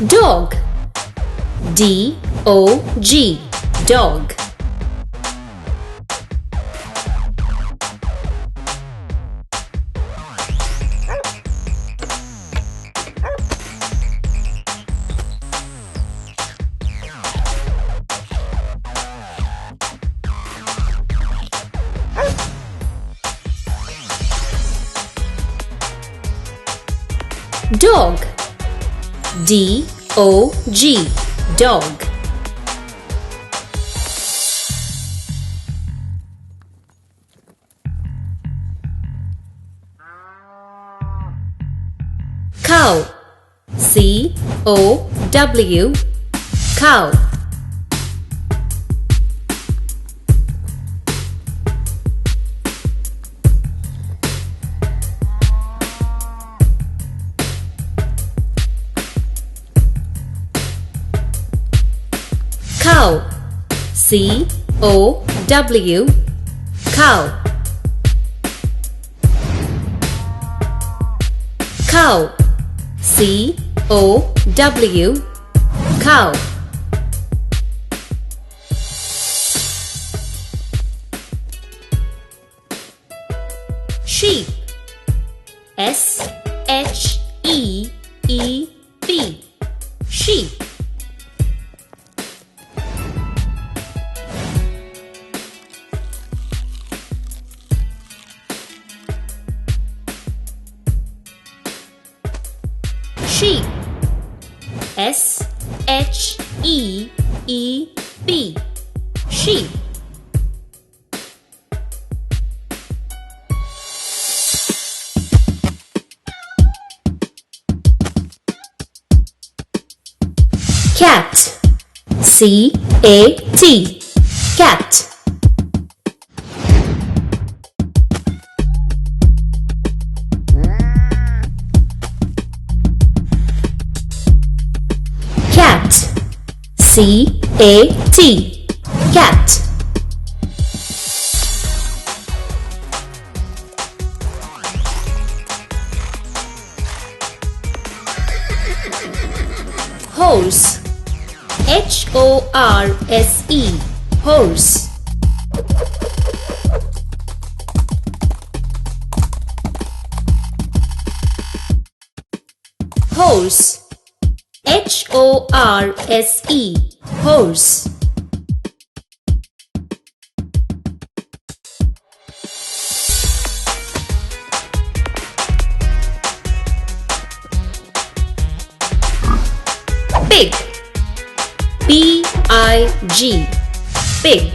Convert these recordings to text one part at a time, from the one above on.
Dog. D-O-G. Dog. Dog. D-O-G. Dog. Cow. C-O-W. Cow. Cow. C-O-W. Cow. Cow. C-O-W. Cow. Sheep. S-H-E-E-P. Sheep. Sheep. S-H-E-E-P. Sheep. Cat. C-A-T. Cat. Cat. C-A-T. Cat. Horse. H-O-R-S-E. Horse. Horse. H-O-R-S-E. Horse. Pig. P-I-G. Pig.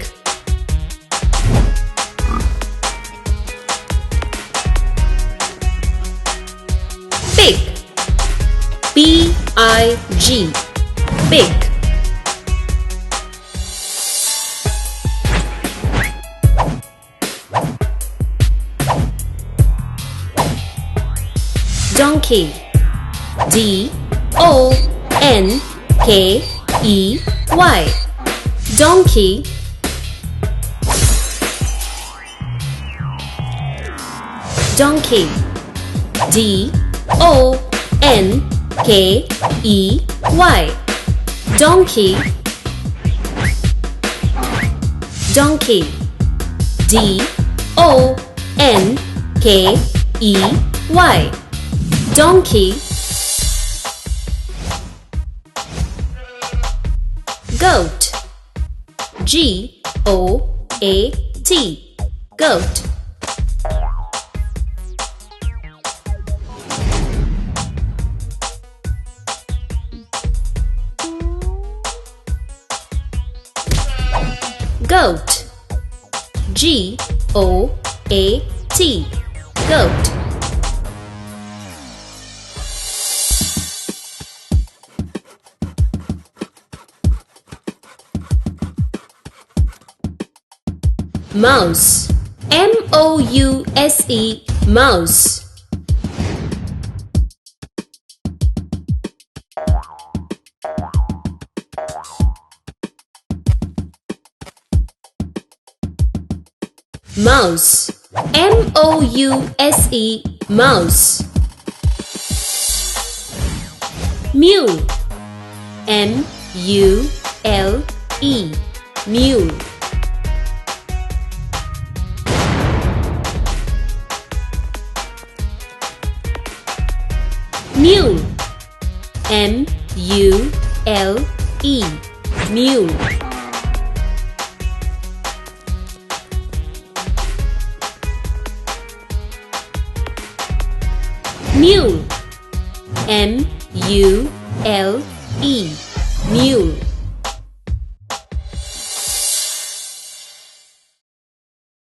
Pig. P-I-G. Pig. Donkey. D-O-N-K-E-Y. Donkey. Donkey. D-O-N-K-E-Y. Donkey. Donkey. D-O-N-K-E-Y. Donkey. Goat. G-O-A-T. Goat. Goat. G-O-A-T. Goat. Mouse. M-O-U-S-E. Mouse. Mouse. M-O-U-S-E. Mouse. Mule. M-U-L-E. Mule. Mule. M-U-L-E. Mule. Mule. M-U-L-E. Mule.